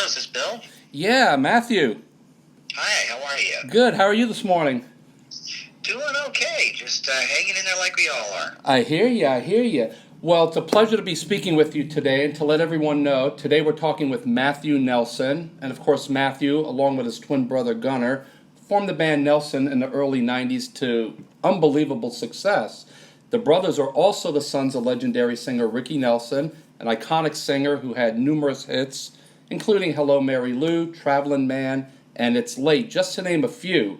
Is this Bill? Yeah, Matthew. Hi, how are you? Good. How are you this morning? Doing okay. Just hanging in there like we all are. I hear you. I hear you. Well, it's a pleasure to be speaking with you today, and to let everyone know, today we're talking with Matthew Nelson, and of course Matthew, along with his twin brother Gunnar, formed the band Nelson in the early 90s to unbelievable success. The brothers are also the sons of legendary singer Ricky Nelson, an iconic singer who had numerous hits, including Hello Mary Lou, Travelin' Man, and It's Late, just to name a few.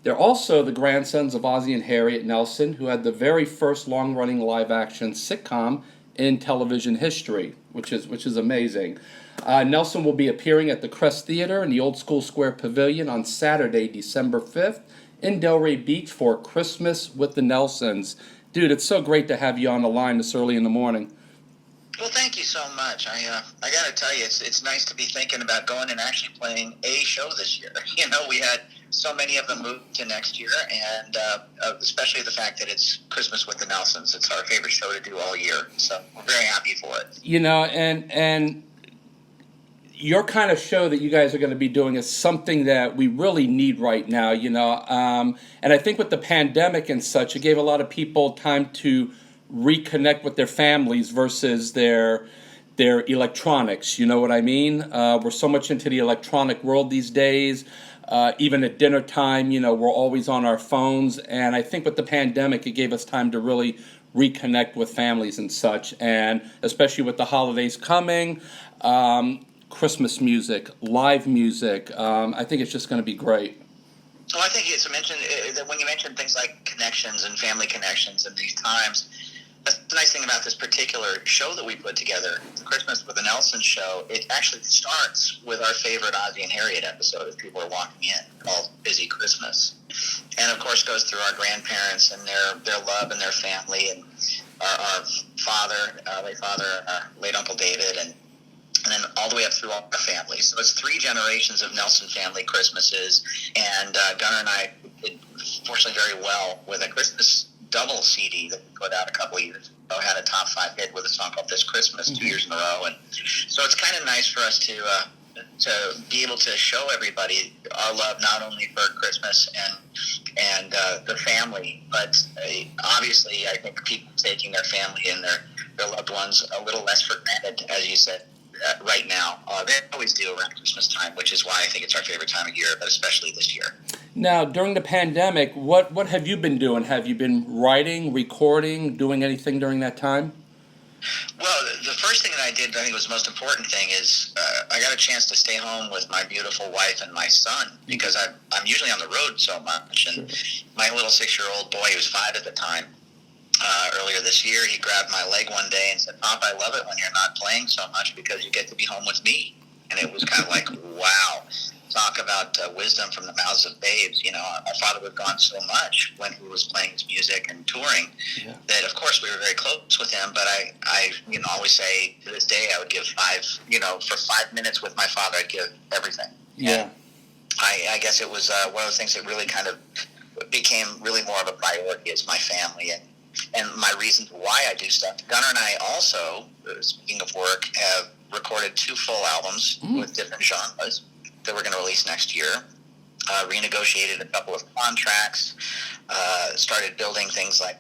They're also the grandsons of Ozzie and Harriet Nelson, who had the very first long-running live-action sitcom in television history, which is amazing. Nelson will be appearing at the Crest Theater in the Old School Square Pavilion on Saturday, December 5th, in Delray Beach for Christmas with the Nelsons. Dude, it's so great to have you on the line this early in the morning. Well, thank you so much. I got to tell you, it's nice to be thinking about going and actually playing a show this year. You know, we had so many of them moved to next year, and especially the fact that it's Christmas with the Nelsons. It's our favorite show to do all year, so we're very happy for it. You know, and your kind of show that you guys are going to be doing is something that we really need right now, you know. And I think with the pandemic and such, it gave a lot of people time to reconnect with their families versus their electronics. You know what I mean? We're so much into the electronic world these days. Even at dinner time, you know, we're always on our phones. And I think with the pandemic, it gave us time to really reconnect with families and such. And especially with the holidays coming, Christmas music, live music, I think it's just going to be great. Well, I think it's mentioned that when you mention things like connections and family connections in these times, that's the nice thing about this particular show that we put together, the Christmas with the Nelson show. It actually starts with our favorite Ozzie and Harriet episode, as people are walking in, called Busy Christmas. And, of course, goes through our grandparents and their love and their family, and our father, late father, late Uncle David, and then all the way up through all our families. So it's 3 generations of Nelson family Christmases, and Gunnar and I did, fortunately, very well with a Christmas double CD that we put out a couple of years ago. Had a top 5 hit with a song called This Christmas 2 years in a row, and so it's kind of nice for us to be able to show everybody our love, not only for Christmas and the family, but obviously I think people taking their family and their loved ones a little less for granted, as you said. Right now, they always do around Christmas time, which is why I think it's our favorite time of year, but especially this year. Now, during the pandemic, what have you been doing? Have you been writing, recording, doing anything during that time? Well, the first thing that I did, I think was the most important thing, is I got a chance to stay home with my beautiful wife and my son, because I'm usually on the road so much, and my little 6-year-old boy, he was 5 at the time, earlier this year, he grabbed my leg one day and said, "Pop, I love it when you're not playing so much because you get to be home with me." And it was kind of like, wow, talk about wisdom from the mouths of babes. You know, our father was gone so much when he was playing his music and touring that, of course, we were very close with him. But I always say to this day, I would give for 5 minutes with my father, I'd give everything. Yeah. And I guess it was one of the things that really kind of became really more of a priority is my family and my reasons why I do stuff. Gunnar and I also, speaking of work, have recorded 2 full albums with different genres that we're going to release next year. Renegotiated a couple of contracts, started building things like,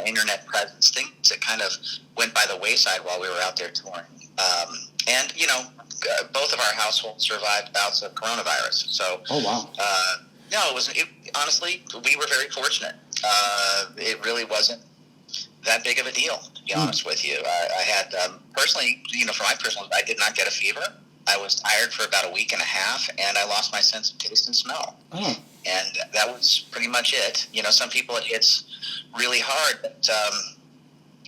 internet presence, things that kind of went by the wayside while we were out there touring. And both of our households survived bouts of coronavirus. So, oh, wow. Honestly, we were very fortunate. It really wasn't that big of a deal, to be honest with you. I had, personally, for my personal, I did not get a fever. I was tired for about a week and a half, and I lost my sense of taste and smell. Oh. And that was pretty much it. Some people it hits really hard, but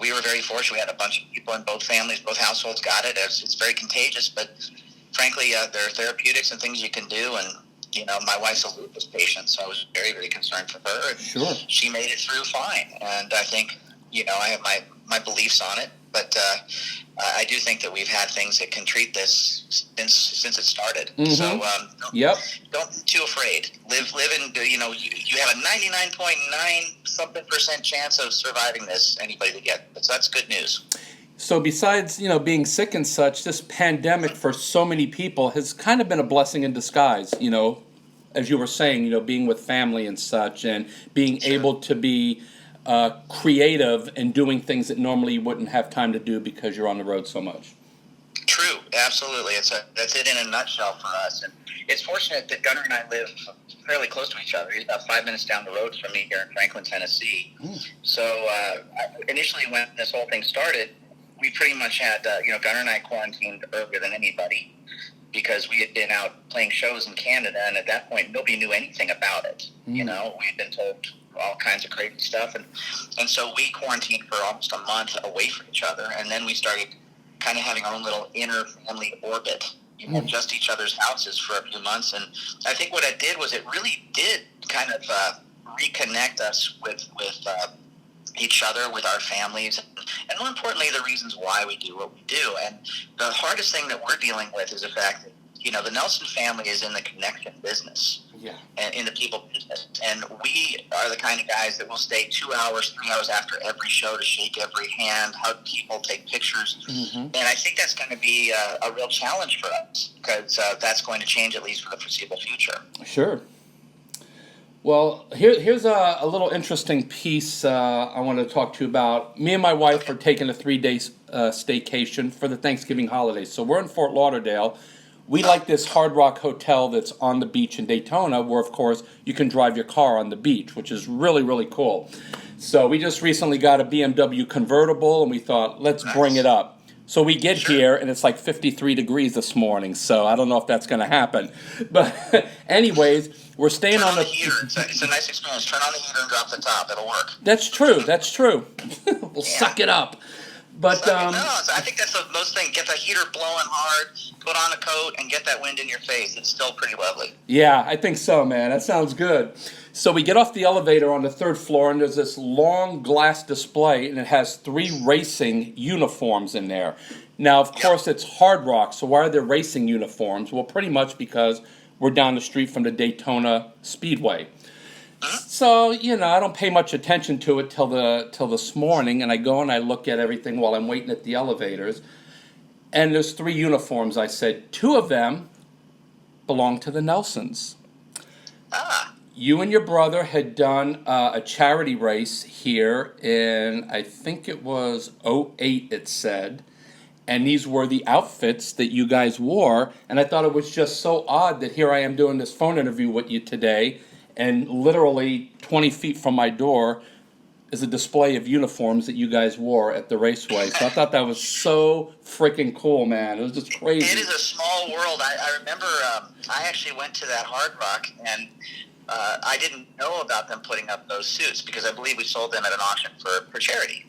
we were very fortunate. We had a bunch of people in both families, both households got it. It's very contagious, but frankly, there are therapeutics and things you can do, and my wife's a lupus patient, so I was very, very concerned for her. And sure. She made it through fine. And I think, I have my beliefs on it. But I do think that we've had things that can treat this since it started. Mm-hmm. So don't be too afraid. Live in, you have a 99.9% chance of surviving this, anybody to get. So that's good news. So besides, being sick and such, this pandemic for so many people has kind of been a blessing in disguise, as you were saying, being with family and such, and being Sure. able to be creative and doing things that normally you wouldn't have time to do because you're on the road so much. True, absolutely. That's it in a nutshell for us. And it's fortunate that Gunnar and I live fairly close to each other. He's about 5 minutes down the road from me here in Franklin, Tennessee. So initially when this whole thing started, we pretty much had, Gunnar and I quarantined earlier than anybody because we had been out playing shows in Canada, and at that point, nobody knew anything about it. We had been told all kinds of crazy stuff. And so we quarantined for almost a month away from each other, and then we started kind of having our own little inner family orbit, just each other's houses for a few months. And I think what it did was it really did kind of reconnect us with each other, with our families, and more importantly, the reasons why we do what we do. And the hardest thing that we're dealing with is the fact that, the Nelson family is in the connection business. Yeah. And in the people business. And we are the kind of guys that will stay 2 hours, 3 hours after every show to shake every hand, hug people, take pictures. And I think that's going to be a real challenge for us because that's going to change at least for the foreseeable future. Sure. Well, here's a little interesting piece I want to talk to you about. Me and my wife are taking a 3-day staycation for the Thanksgiving holidays. So we're in Fort Lauderdale. We like this Hard Rock hotel that's on the beach in Daytona, where, of course, you can drive your car on the beach, which is really, really cool. So we just recently got a BMW convertible, and we thought, let's bring it up. So we get here, and it's like 53 degrees this morning, so I don't know if that's going to happen. But anyways, we're staying Turn on the heater. It's a nice experience. Turn on the heater and drop the top. It'll work. That's true. We'll suck it up. But So I think that's those things. Get the heater blowing hard, put on a coat, and get that wind in your face. It's still pretty lovely. Yeah, I think so, man. That sounds good. So we get off the elevator on the 3rd floor, and there's this long glass display, and it has 3 racing uniforms in there. Now, of course, it's Hard Rock, so why are there racing uniforms? Well, pretty much because we're down the street from the Daytona Speedway. So, I don't pay much attention to it till this morning, and I go and I look at everything while I'm waiting at the elevators. And there's 3 uniforms. I said 2 of them belong to the Nelsons. You and your brother had done a charity race here in, I think it was 2008, it said. And these were the outfits that you guys wore. And I thought it was just so odd that here I am doing this phone interview with you today, and literally 20 feet from my door is a display of uniforms that you guys wore at the raceway. So I thought that was so freaking cool, man. It was just crazy. It is a small world. I remember I actually went to that Hard Rock, and I didn't know about them putting up those suits because I believe we sold them at an auction for charity.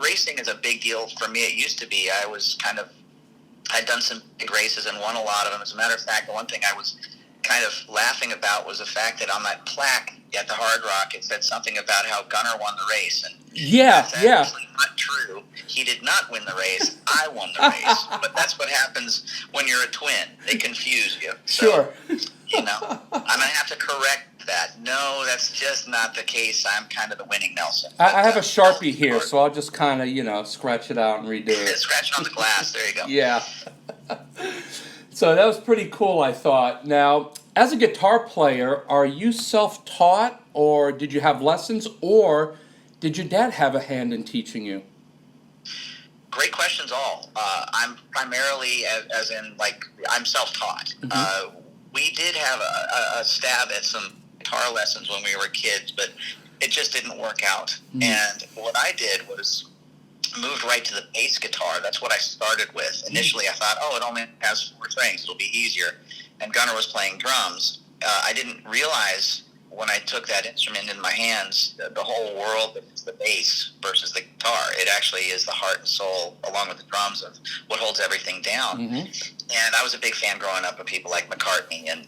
Racing is a big deal for me. It used to be. I'd done some big races and won a lot of them. As a matter of fact, the one thing I was kind of laughing about was the fact that on that plaque at the Hard Rock, it said something about how Gunnar won the race. And that's actually not true. He did not win the race. I won the race. But that's what happens when you're a twin. They confuse you. So, Sure. I'm going to have to correct that. No, that's just not the case. I'm kind of the winning Nelson. I have a Sharpie here, so I'll just kind of, scratch it out and redo it. Scratch it on the glass. There you go. Yeah. So that was pretty cool, I thought. Now, as a guitar player, are you self-taught, or did you have lessons, or did your dad have a hand in teaching you? Great questions all. I'm primarily, I'm self-taught. We did have a stab at some guitar lessons when we were kids, but it just didn't work out. And what I did was moved right to the bass guitar. That's what I started with. Initially, I thought, it only has 4 strings. It'll be easier. And Gunnar was playing drums. I didn't realize when I took that instrument in my hands, the whole world is the bass versus the guitar. It actually is the heart and soul, along with the drums, of what holds everything down. And I was a big fan growing up of people like McCartney and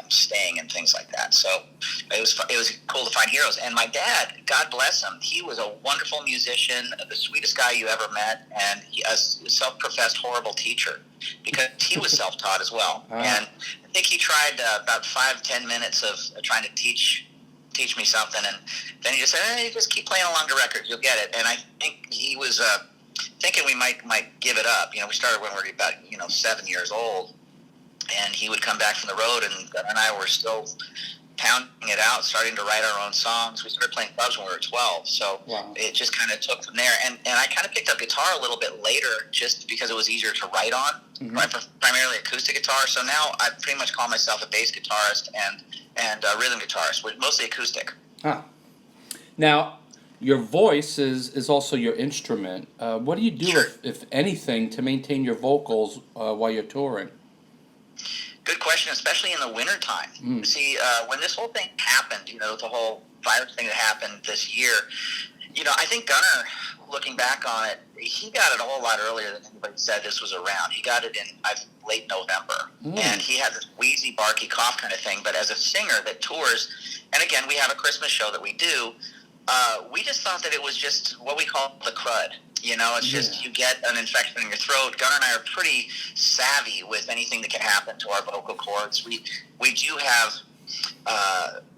Sting and things like that. So it was cool to find heroes. And my dad, God bless him, he was a wonderful musician, the sweetest guy you ever met, and a self-professed horrible teacher because he was self-taught as well. And I think he tried about 5-10 minutes of trying to teach me something, and then he just said, "Hey, just keep playing along the records, you'll get it." And I think he was thinking we might give it up. We started when we were about 7 years old, and he would come back from the road, and Gunnar and I were still pounding it out, starting to write our own songs. We started playing clubs when we were 12, so it just kind of took from there. And I kind of picked up guitar a little bit later, just because it was easier to write on, primarily acoustic guitar. So now I pretty much call myself a bass guitarist and a rhythm guitarist, mostly acoustic. Huh. Now, your voice is also your instrument. What do you do, if anything, to maintain your vocals while you're touring? Good question, especially in the wintertime. See, when this whole thing happened, the whole virus thing that happened this year, I think Gunnar, looking back on it, he got it a whole lot earlier than anybody said this was around. He got it in late November, and he had this wheezy, barky cough kind of thing. But as a singer that tours, and again, we have a Christmas show that we do, we just thought that it was just what we call the crud. It's just you get an infection in your throat. Gunnar and I are pretty savvy with anything that can happen to our vocal cords. We do have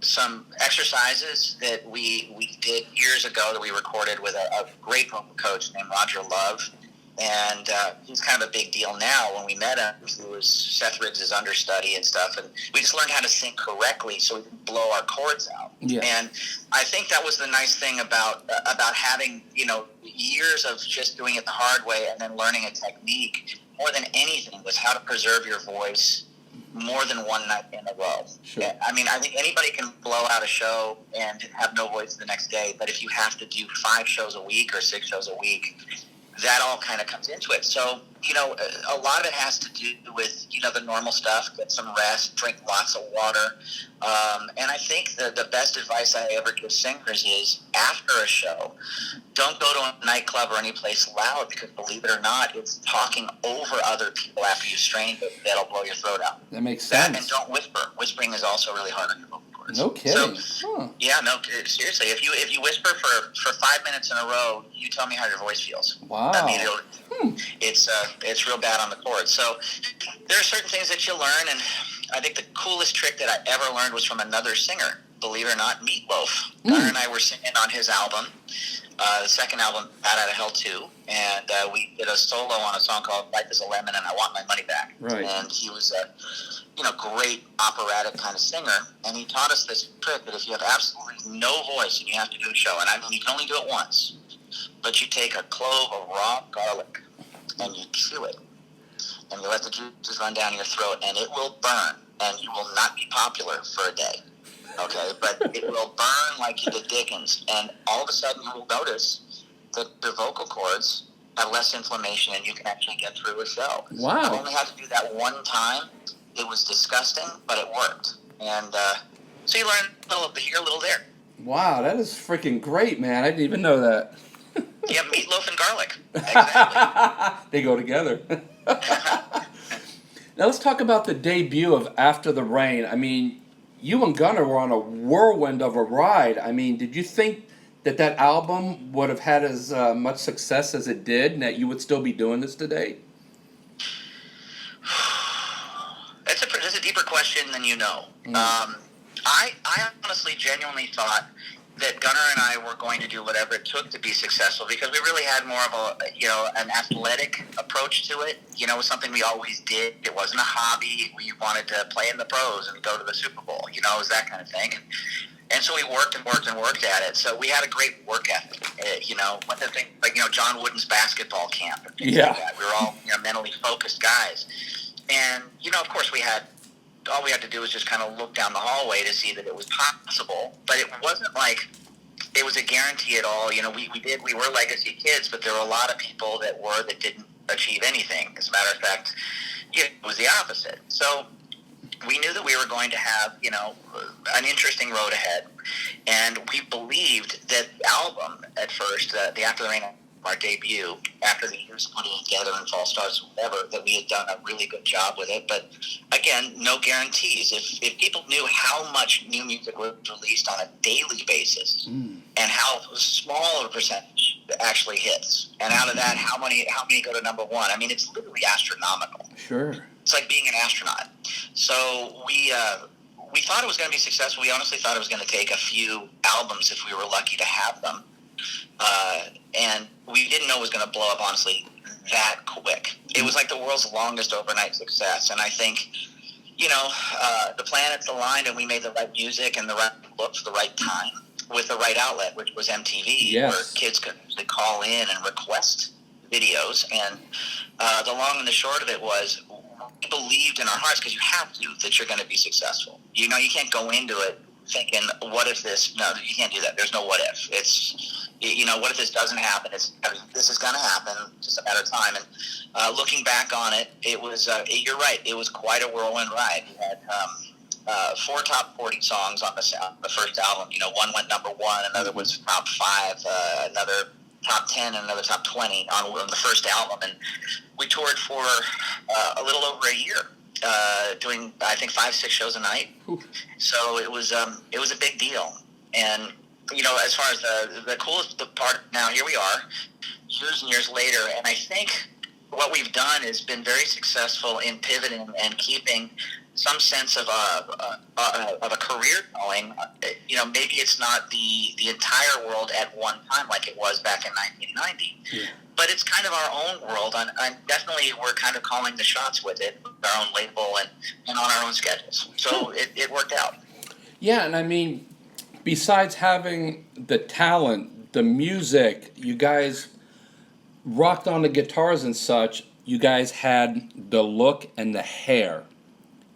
some exercises that we did years ago that we recorded with a great vocal coach named Roger Love. And he's kind of a big deal now. When we met him, he was Seth Riggs' understudy and stuff, and we just learned how to sing correctly so we didn't blow our chords out. Yeah. And I think that was the nice thing about having years of just doing it the hard way and then learning a technique. More than anything was how to preserve your voice more than one night in a row. Sure. I mean, I think anybody can blow out a show and have no voice the next day, but if you have to do 5 shows a week or 6 shows a week, that all kind of comes into it. So, a lot of it has to do with, the normal stuff, get some rest, drink lots of water. And I think the best advice I ever give singers is, after a show, don't go to a nightclub or any place loud, because believe it or not, it's talking over other people after you strain that'll blow your throat out. That makes sense. And don't whisper. Whispering is also really hard on your vocal cords. No kidding. So, yeah, no, seriously. If you whisper for 5 minutes in a row, you tell me how your voice feels. Wow. It's real bad on the cords. So there are certain things that you learn, and I think the coolest trick that I ever learned was from another singer. Believe it or not, Meatloaf. Gunnar and I were singing on his album, the second album, Bat Out of Hell 2, and we did a solo on a song called Life is a Lemon and I Want My Money Back. Right. And he was a great operatic kind of singer, and he taught us this trick that if you have absolutely no voice and you have to do a show, and I mean you can only do it once, but you take a clove of raw garlic and you chew it, and you let the juices run down your throat, and it will burn, and you will not be popular for a day. Okay, but it will burn like you did Dickens, and all of a sudden you will notice that the vocal cords have less inflammation, and you can actually get through a show. Wow! I only had to do that one time. It was disgusting, but it worked, and so you learn a little here, a little there. Wow, that is freaking great, man! I didn't even know that. Yeah, meatloaf and garlic. Exactly. They go together. Now let's talk about the debut of After the Rain. I mean, you and Gunnar were on a whirlwind of a ride. I mean, did you think that album would have had as much success as it did, and that you would still be doing this today? That's a deeper question than you know. I honestly, genuinely thought that Gunnar and I were going to do whatever it took to be successful, because we really had more of an athletic approach to it. It was something we always did. It wasn't a hobby. We wanted to play in the pros and go to the Super Bowl. It was that kind of thing. And so we worked and worked and worked at it. So we had a great work ethic. One of the things, like, John Wooden's basketball camp. And things like that. We were all mentally focused guys. And, of course all we had to do was just kind of look down the hallway to see that it was possible. But it wasn't like it was a guarantee at all. We were legacy kids, but there were a lot of people that didn't achieve anything. As a matter of fact, it was the opposite. So we knew that we were going to have, an interesting road ahead. And we believed that the album at first, the After the Rain, our debut, after the years of putting it together and Fall Stars, whatever, that we had done a really good job with it. But again, no guarantees. If people knew how much new music was released on a daily basis, and how small of a percentage actually hits, and out of that, how many go to number one? I mean, it's literally astronomical. Sure. It's like being an astronaut. So we thought it was going to be successful. We honestly thought it was going to take a few albums if we were lucky to have them. And we didn't know it was going to blow up, honestly, that quick. It was like the world's longest overnight success. And I think, the planets aligned and we made the right music and the right look for the right time with the right outlet, which was MTV, where kids could actually call in and request videos. And the long and the short of it was, we believed in our hearts, because you have to, that you're going to be successful. You can't go into it thinking, what if this? No, you can't do that. There's no what if. It's, what if this doesn't happen? This is going to happen, just a matter of time. And looking back on it, it was, you're right, it was quite a whirlwind ride. We had 4 top 40 songs on the first album. One went number 1, another was top 5, another top 10, and another top 20 on the first album. And we toured for a little over a year, doing, I think, 5-6 shows a night. So it was a big deal. And as far as the coolest part, now here we are, years and years later, and I think what we've done has been very successful in pivoting and keeping some sense of a career going. Maybe it's not the entire world at one time like it was back in 1990, but it's kind of our own world, and definitely we're kind of calling the shots with it, with our own label and on our own schedules. So it worked out. Yeah, and I mean, besides having the talent, the music, you guys rocked on the guitars and such, you guys had the look and the hair.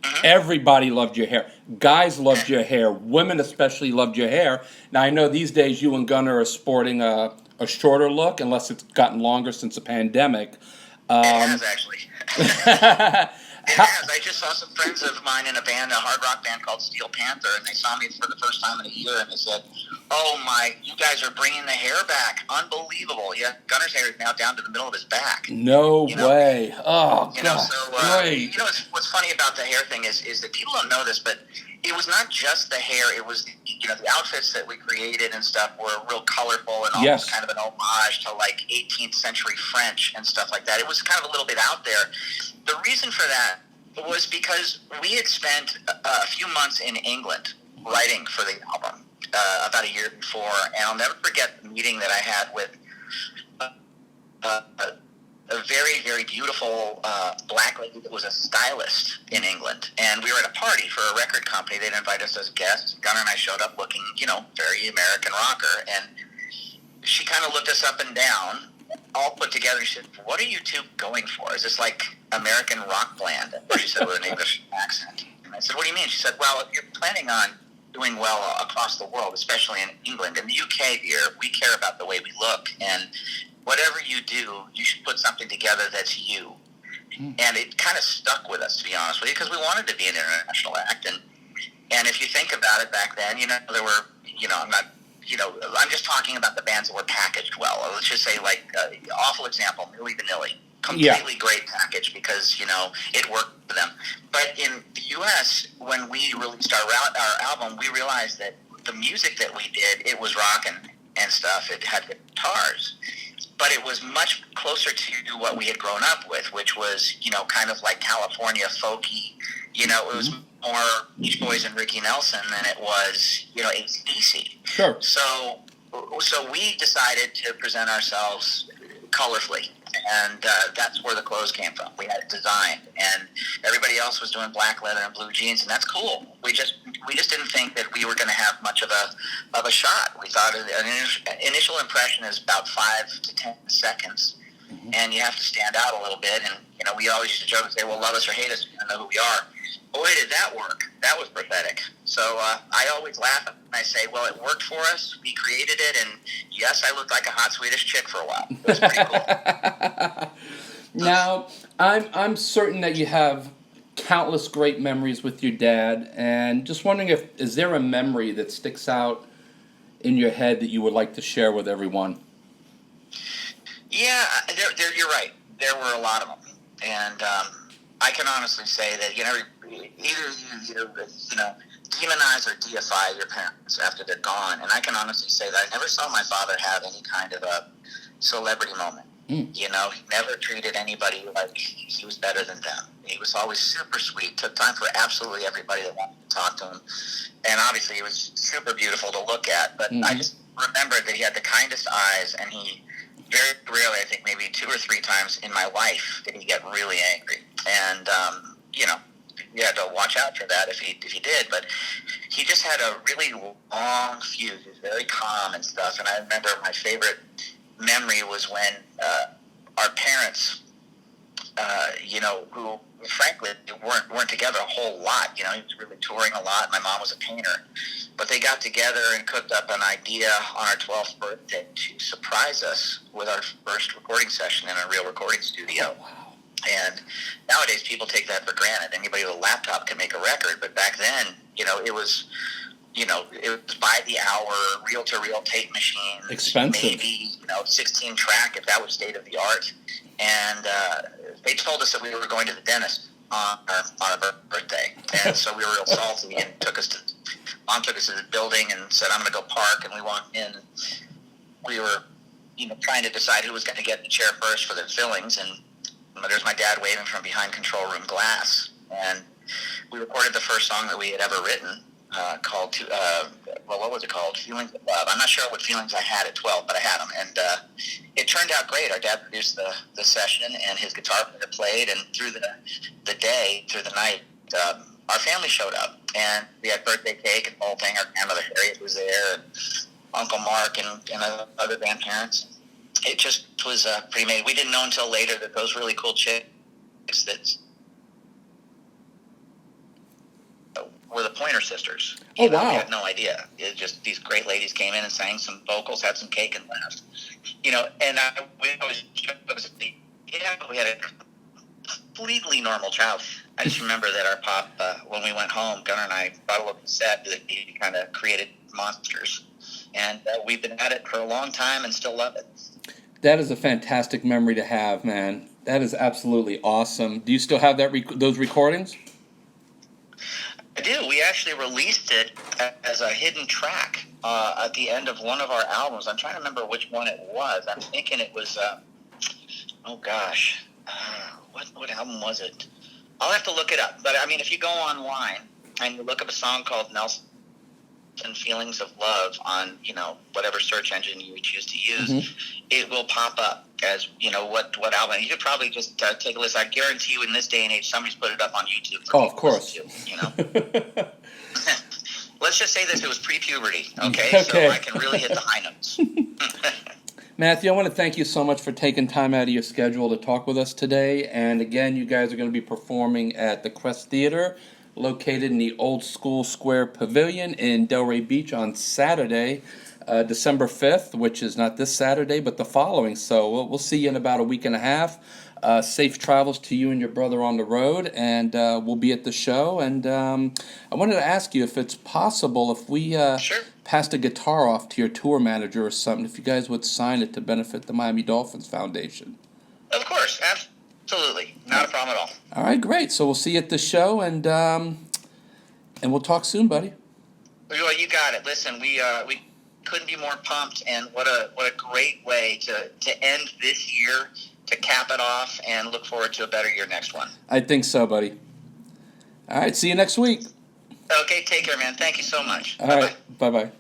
Mm-hmm. Everybody loved your hair. Guys loved your hair. Women especially loved your hair. Now, I know these days you and Gunnar are sporting a shorter look, unless it's gotten longer since the pandemic. It has, actually. It has. I just saw some friends of mine in a hard rock band called Steel Panther, and they saw me for the first time in a year, and they said, "Oh my, you guys are bringing the hair back. Unbelievable." Yeah, Gunnar's hair is now down to the middle of his back. No way. Oh, God. So, great. What's funny about the hair thing is that people don't know this, but it was not just the hair. It was, the outfits that we created and stuff were real colorful and almost kind of an homage to like 18th century French and stuff like that. It was kind of a little bit out there. The reason for that was because we had spent a few months in England writing for the album about a year before, and I'll never forget the meeting that I had with a very, very beautiful black lady that was a stylist in England. And we were at a party for a record company. They'd invite us as guests. Gunnar and I showed up looking, very American rocker. And she kind of looked us up and down, all put together. She said, "What are you two going for? Is this like American rock band?" She said with an English accent. And I said, "What do you mean?" She said, "Well, if you're planning on doing well across the world, especially in England, in the UK, dear, we care about the way we look. And whatever you do, you should put something together that's you." And it kind of stuck with us, to be honest with you, because we wanted to be an international act. And if you think about it, back then, there were, I'm just talking about the bands that were packaged well. Let's just say, like, awful example, Milli Vanilli. Completely great package because, it worked for them. But in the U.S., when we released our album, we realized that the music that we did, it was rock and stuff. It had guitars. But it was much closer to what we had grown up with, which was, kind of like California folky. It was more Beach Boys and Ricky Nelson than it was, AC/DC. Sure. So we decided to present ourselves colorfully, and that's where the clothes came from. We had it designed, and everybody else was doing black leather and blue jeans, and that's cool. We just didn't think that we were going to have much of a shot. We thought an initial impression is about 5 to 10 seconds, and you have to stand out a little bit. And we always used to joke and say, "Well, love us or hate us, you know who we are." Boy, did that work. That was prophetic. So I always laugh and I say, well, it worked for us. We created it, and yes, I looked like a hot Swedish chick for a while. It was pretty cool. Now, I'm certain that you have countless great memories with your dad, and just wondering is there a memory that sticks out in your head that you would like to share with everyone? Yeah, you're right. There were a lot of them, and I can honestly say that either you demonize or deify your parents after they're gone, and I can honestly say that I never saw my father have any kind of a celebrity moment. He never treated anybody like he was better than them. He was always super sweet, took time for absolutely everybody that wanted to talk to him, and obviously he was super beautiful to look at. But I just remembered that he had the kindest eyes, and he very rarely, I think maybe 2 or 3 times in my life, did he get really angry. And, you had to watch out for that if he did. But he just had a really long fuse. He was very calm and stuff. And I remember my favorite memory was when our parents, who frankly weren't together a whole lot. He was really touring a lot. My mom was a painter. But they got together and cooked up an idea on our 12th birthday to surprise us with our first recording session in a real recording studio. Oh, wow. And nowadays people take that for granted. Anybody with a laptop can make a record. But back then, it was by the hour, reel-to-reel tape machines. Expensive. Maybe, 16 track if that was state of the art. And they told us that we were going to the dentist on our birthday. And so we were real salty and Mom took us to the building and said, I'm going to go park. And we walked in. We were, trying to decide who was going to get the chair first for the fillings. And there's my dad waving from behind control room glass. And we recorded the first song that we had ever written called, what was it called? Feelings of Love. I'm not sure what feelings I had at 12, but I had them. And it turned out great. Our dad produced the session, and his guitar player played. And through the day, through the night, our family showed up. And we had birthday cake and the whole thing. Our grandmother Harriet was there, and Uncle Mark and other grandparents. It just was pretty amazing. We didn't know until later that those really cool chicks that were the Pointer Sisters. Oh, wow. We had no idea. It just, these great ladies came in and sang some vocals, had some cake, and laughed. And we always we had a completely normal child. I just remember that our pop, when we went home, Gunnar and I bought a little cassette that he kind of created monsters. And we've been at it for a long time and still love it. That is a fantastic memory to have, man. That is absolutely awesome. Do you still have those recordings? I do. We actually released it as a hidden track at the end of one of our albums. I'm trying to remember which one it was. I'm thinking it was, what album was it? I'll have to look it up. But, if you go online and you look up a song called Nelson Feelings of Love on, whatever search engine you would choose to use, it will pop up as, what album. You could probably just take a listen. I guarantee you in this day and age, somebody's put it up on YouTube. Oh, of course. Let's just say this, it was pre-puberty, okay? So I can really hit the high notes. Matthew, I want to thank you so much for taking time out of your schedule to talk with us today. And again, you guys are going to be performing at the Crest Theater, located in the Old School Square Pavilion in Delray Beach on Saturday, December 5th, which is not this Saturday, but the following. So we'll see you in about a week and a half. Safe travels to you and your brother on the road, and we'll be at the show. And I wanted to ask you if it's possible if we Sure. passed a guitar off to your tour manager or something, if you guys would sign it to benefit the Miami Dolphins Foundation. Of course, absolutely. Not a problem at all. All right, great. So we'll see you at the show, and we'll talk soon, buddy. Well, you got it. Listen, we couldn't be more pumped, and what a great way to end this year, to cap it off, and look forward to a better year next one. I think so, buddy. All right, see you next week. Okay, take care, man. Thank you so much. All right, bye-bye.